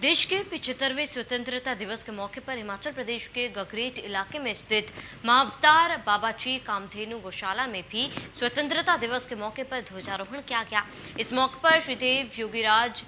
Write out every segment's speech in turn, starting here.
देश के 75वें स्वतंत्रता दिवस के मौके पर हिमाचल प्रदेश के गगरेट इलाके में स्थित महाअवतार बाबाजी कामधेनु गौशाला में भी स्वतंत्रता दिवस के मौके पर ध्वजारोहण किया गया। इस मौके पर श्रीदेव योगीराज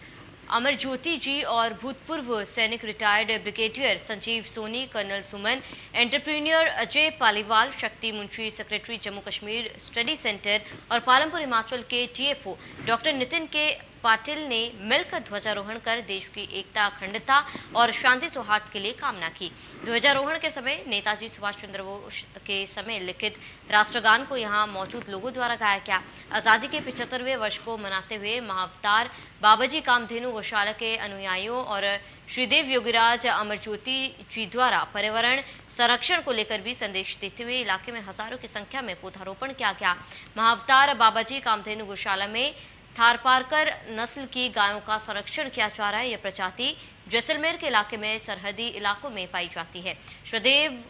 अमरज्योति जी और भूतपूर्व सैनिक retired brigadier Sanjeev Soni, colonel Suman, entrepreneur Ajay Paliwal, Shakti Munshi, secretary Jammu Kashmir study centre और पालमपुर हिमाचल के टीएफओ डॉक्टर नितिन के पाटिल ने मिलकर ध्वजारोहण कर देश की एकता, अखंडता और शांति सौहार्द के लिए कामना की। ध्वजारोहण के समय नेताजी सुभाष चंद्र बोस के समय लिखित राष्ट्रगान को यहां मौजूद लोगों द्वारा गाया गया। आजादी के 75वें वर्ष को मनाते हुए महाअवतार बाबाजी कामधेनु गौशाला के अनुयायियों और श्रीदेव योगीराज अमरज्योति जी द्वारा पर्यावरण संरक्षण को लेकर भी संदेश देते हुए इलाके में हजारों की संख्या में पौधारोपण किया गया। महाअवतार बाबाजी कामधेनु गौशाला में थारपारकर नस्ल की गायों का संरक्षण किया जा रहा है। यह प्रजाति जैसलमेर के इलाके में सरहदी इलाकों में पाई जाती है। श्रीदेव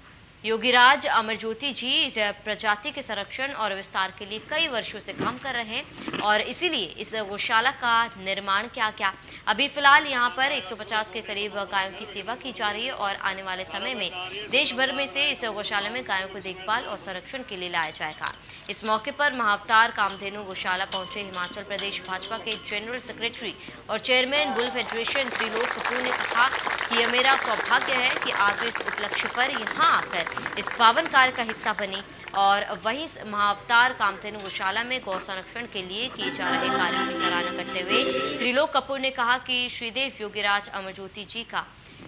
योगीराज अमरज्योति जी इस प्रजाति के संरक्षण और विस्तार के लिए कई वर्षों से काम कर रहे हैं और इसीलिए इस गौशाला का निर्माण किया गया। अभी फिलहाल यहां पर 150 के करीब गायों की सेवा की जा रही है और आने वाले समय में देश भर में से इस गौशाला में गायों को देखभाल और संरक्षण के लिए लाया जाएगा। इस मौके पर महाअवतार कामधेनु गौशाला पहुंचे हिमाचल प्रदेश भाजपा के जनरल सेक्रेटरी और chairman bull federation Trilok Kapoor ने कहा कि यह मेरा सौभाग्य है कि आज इस उपलक्ष्य पर यहाँ आकर इस पावन कार्य का हिस्सा बनी और वहीं महाअवतार कामधेनु गौशाला में गौ संरक्षण के लिए किए जा रहे कार्यों की सराहना करते हुए त्रिलोक कपूर ने कहा कि श्रीदेव योगीराज अमरज्योति जी का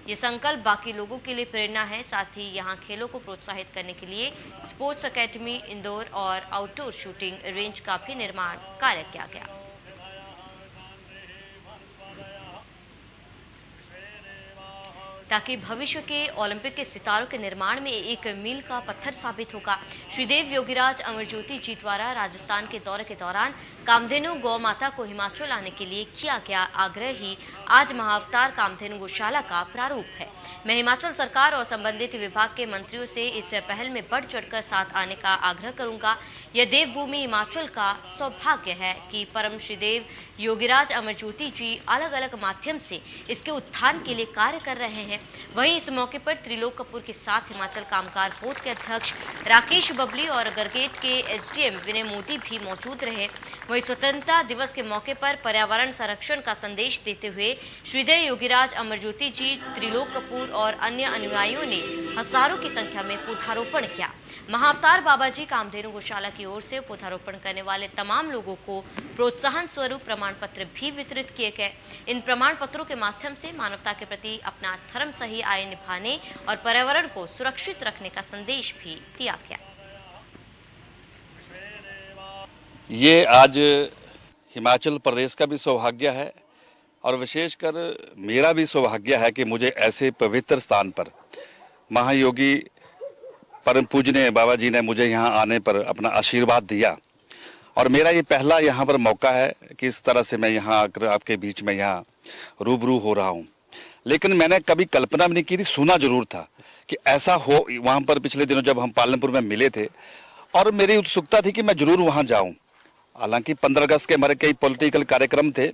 ये संकल्प बाकी लोगों के लिए प्रेरणा है। साथ ही यहाँ खेलों को प्रोत्साहित करने के लिए स्पोर्ट्स एकेडमी, इंडोर और आउटडोर शूटिंग रेंज का भी निर्माण कार्य किया गया ताकि भविष्य के ओलंपिक के सितारों के निर्माण में एक मील का पत्थर साबित होगा। श्रीदेव योगीराज अमरज्योति जी द्वारा राजस्थान के दौरे के दौरान कामधेनु गौ माता को हिमाचल आने के लिए किया गया आग्रह ही आज महाअवतार कामधेनु गौशाला का प्रारूप है। मैं हिमाचल सरकार और संबंधित विभाग के मंत्रियों से इस पहल में बढ़ चढ़कर साथ आने का आग्रह करूंगा। यह देवभूमि हिमाचल का सौभाग्य है कि परम श्रीदेव योगीराज अमरज्योति जी अलग अलग माध्यम से इसके उत्थान के लिए कार्य कर रहे हैं। वहीं इस मौके पर त्रिलोक कपूर के साथ हिमाचल कामगार बोर्ड के अध्यक्ष राकेश बबली और गरगेट के एसडीएम विनय मोदी भी मौजूद रहे। वहीं स्वतंत्रता दिवस के मौके पर पर्यावरण संरक्षण का संदेश देते हुए श्रीदेव योगीराज अमरज्योति जी, त्रिलोक कपूर और अन्य अनुयायियों ने हजारों की संख्या में पौधारोपण किया। महाअवतार बाबाजी कामधेनु गौशाला की ओर से पौधारोपण करने वाले तमाम लोगों को प्रोत्साहन स्वरूप प्रमाण पत्र भी वितरित किए गए। इन प्रमाण पत्रों के माध्यम से मानवता के प्रति अपना धर्म सही आय निभाने और पर्यावरण को सुरक्षित रखने का संदेश भी दिया गया। ये आज हिमाचल प्रदेश का भी सौभाग्य है और विशेषकर मेरा भी सौभाग्य है कि मुझे ऐसे पवित्र स्थान पर महायोगी परम पूजनीय बाबा जी ने मुझे यहाँ आने पर अपना आशीर्वाद दिया और मेरा ये पहला यहाँ पर मौका है कि इस तरह से मैं यहाँ आकर आपके बीच में यहाँ रूबरू हो रहा हूँ। लेकिन मैंने कभी कल्पना नहीं की थी, सुना जरूर था कि ऐसा हो। वहाँ पर पिछले दिनों जब हम पालमपुर में मिले थे और मेरी उत्सुकता थी कि मैं जरूर वहाँ जाऊँ। हालांकि 15 अगस्त के हमारे कई पॉलिटिकल कार्यक्रम थे,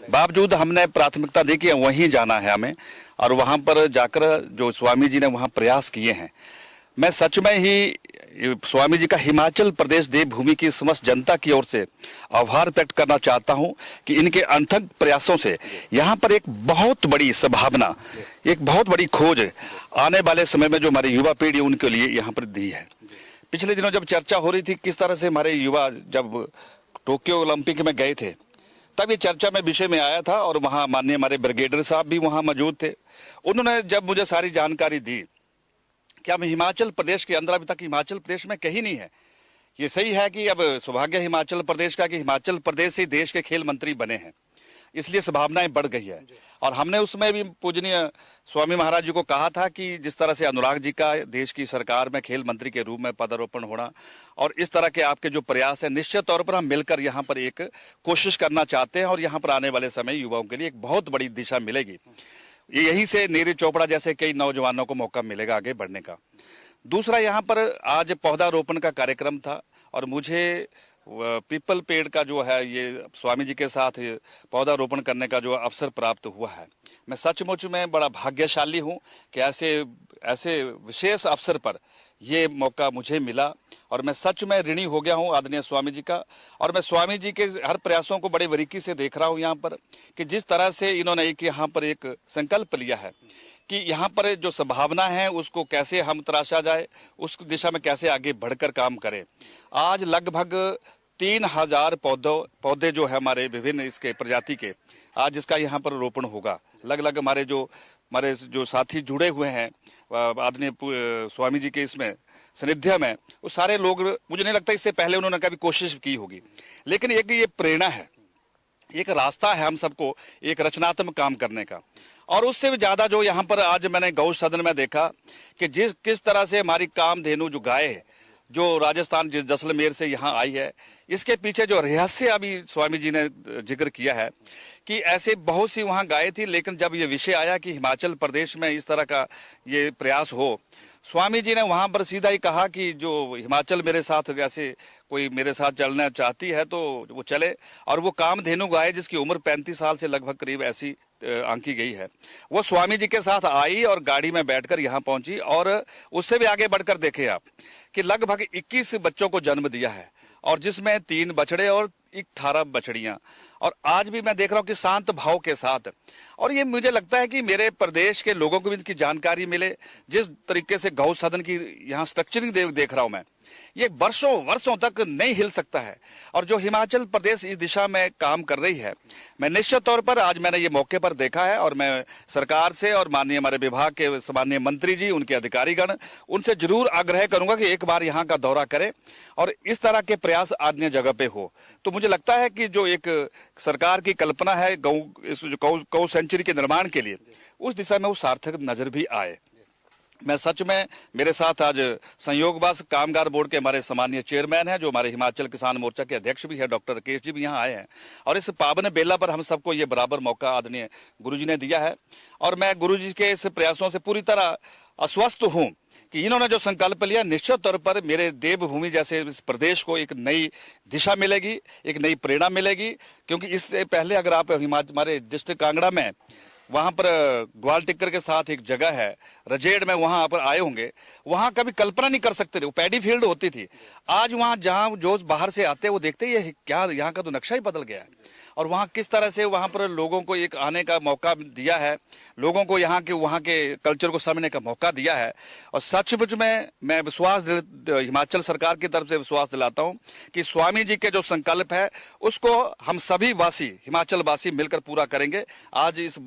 बावजूद हमने प्राथमिकता दी कि वहीं जाना है हमें और वहाँ पर जाकर जो स्वामी जी ने वहाँ प्रयास किए हैं, मैं सच में ही स्वामी जी का हिमाचल प्रदेश देवभूमि की समस्त जनता की ओर से आभार व्यक्त करना चाहता हूं कि इनके अथक प्रयासों से यहाँ पर एक बहुत बड़ी संभावना, एक बहुत बड़ी खोज आने वाले समय में जो हमारी युवा पीढ़ी उनके लिए यहाँ पर दी है। पिछले दिनों जब चर्चा हो रही थी किस तरह से हमारे युवा जब टोक्यो ओलंपिक में गए थे तब ये चर्चा में विषय में आया था और वहाँ माननीय हमारे ब्रिगेडियर साहब भी वहाँ मौजूद थे। उन्होंने जब मुझे सारी जानकारी दी कि हम हिमाचल प्रदेश के अंदर, अभी तक हिमाचल प्रदेश में कहीं नहीं है। ये सही है कि अब सौभाग्य हिमाचल प्रदेश का कि हिमाचल प्रदेश से देश के खेल मंत्री बने हैं, इसलिए संभावनाएं बढ़ गई है। और हमने उसमें भी पूजनीय स्वामी महाराज जी को कहा था कि जिस तरह से अनुराग जी का देश की सरकार में खेल मंत्री के रूप में पदारोपण होना और इस तरह के आपके जो प्रयास है, निश्चित तौर पर हम मिलकर यहाँ पर एक कोशिश करना चाहते हैं और यहाँ पर आने वाले समय युवाओं के लिए एक बहुत बड़ी दिशा मिलेगी। यहीं से नीरज चोपड़ा जैसे कई नौजवानों को मौका मिलेगा आगे बढ़ने का। दूसरा, यहाँ पर आज पौधारोपण का कार्यक्रम था और मुझे पीपल पेड़ का जो है ये स्वामी जी के साथ पौधारोपण करने का जो अवसर प्राप्त हुआ है, मैं सचमुच में बड़ा भाग्यशाली हूं कि ऐसे ऐसे विशेष अवसर पर ये मौका मुझे मिला और मैं सच में ऋणी हो गया हूं आदरणीय स्वामी जी का। और मैं स्वामी जी के हर प्रयासों को बड़े बारीकी से देख रहा हूं यहाँ पर कि जिस तरह से इन्होंने यहाँ पर एक संकल्प लिया है कि यहाँ पर जो संभावना है उसको कैसे हम तराशा जाए, उस दिशा में कैसे आगे बढ़कर काम करें। आज लगभग 3000 पौधे जो है हमारे विभिन्न इसके प्रजाति के, आज इसका यहाँ पर रोपण होगा। लगभग हमारे जो साथी जुड़े हुए हैं आदरणीय स्वामी जी के इसमें सानिध्य में, वो सारे लोग, मुझे नहीं लगता इससे पहले उन्होंने कभी कोशिश की होगी, लेकिन एक ये प्रेरणा है, एक रास्ता है हम सबको एक रचनात्मक काम करने का। और उससे भी ज्यादा जो यहाँ पर आज मैंने गौ सदन में देखा कि किस तरह से हमारी कामधेनु जो गाय है, जो राजस्थान जैसलमेर से यहाँ आई है, इसके पीछे जो रहस्य अभी स्वामी जी ने जिक्र किया है कि ऐसे बहुत सी वहाँ गायें थी, लेकिन जब ये विषय आया कि हिमाचल प्रदेश में इस तरह का ये प्रयास हो, स्वामी जी ने वहां पर सीधा ही कहा कि जो हिमाचल मेरे साथ ऐसे कोई मेरे साथ चलना चाहती है तो वो चले। और वो कामधेनु गाय जिसकी उम्र 35 साल से लगभग करीब ऐसी आंकी गई है, वो स्वामी जी के साथ आई और गाड़ी में बैठकर यहाँ पहुंची। और उससे भी आगे बढ़कर देखे आप कि लगभग 21 बच्चों को जन्म दिया है, और जिसमें 3 बछड़े और 18 बछड़ियां। और आज भी मैं देख रहा हूं कि शांत भाव के साथ, और ये मुझे लगता है कि मेरे प्रदेश के लोगों को भी इसकी जानकारी मिले। जिस तरीके से गौ सदन की यहाँ स्ट्रक्चरिंग देख रहा हूं मैं, ये वर्षों तक नहीं हिल सकता है। और जो हिमाचल प्रदेश इस दिशा में काम कर रही है, मैं निश्चित तौर पर आज मैंने ये मौके पर देखा है, और मैं सरकार से और माननीय हमारे विभाग के माननीय मंत्री जी, उनके अधिकारीगण, उनसे जरूर आग्रह करूंगा कि एक बार यहाँ का दौरा करें और इस तरह के प्रयास अन्य जगह पे हो। तो मुझे लगता है कि जो एक सरकार की कल्पना है गौ सेंचुरी के निर्माण के लिए, उस दिशा में वो सार्थक नजर भी आए। मैं सच में, मेरे साथ आज संयोगवश कामगार बोर्ड के हमारे सम्मानीय चेयरमैन हैं, जो हमारे हिमाचल किसान मोर्चा के अध्यक्ष भी है, डॉक्टर राकेश जी भी यहाँ आए हैं। और इस पावन बेला पर हम सबको ये बराबर मौका आदरणीय गुरुजी ने दिया है, और मैं गुरुजी के इस प्रयासों से पूरी तरह आश्वस्त हूँ कि इन्होंने जो संकल्प लिया, निश्चित तौर पर मेरे देवभूमि जैसे इस प्रदेश को एक नई दिशा मिलेगी, एक नई प्रेरणा मिलेगी। क्योंकि इससे पहले अगर आप हमारे डिस्ट्रिक्ट कांगड़ा में, वहां पर ग्वाल टिक्कर के साथ एक जगह है रजेड़ में, वहां पर आए होंगे, वहां कभी कल्पना नहीं कर सकते थे, वो पैडी फील्ड होती थी। आज वहां जहां जो बाहर से आते हैं वो देखते ये क्या, यहाँ का तो नक्शा ही बदल गया है। और वहां किस तरह से वहां पर लोगों को एक आने का मौका दिया है, लोगों को वहां के कल्चर को समझने का मौका दिया है। और सचमुच में मैं हिमाचल सरकार की तरफ से विश्वास दिलाता हूं कि स्वामी जी के जो संकल्प है उसको हम सभी वासी, हिमाचल वासी मिलकर पूरा करेंगे। आज इस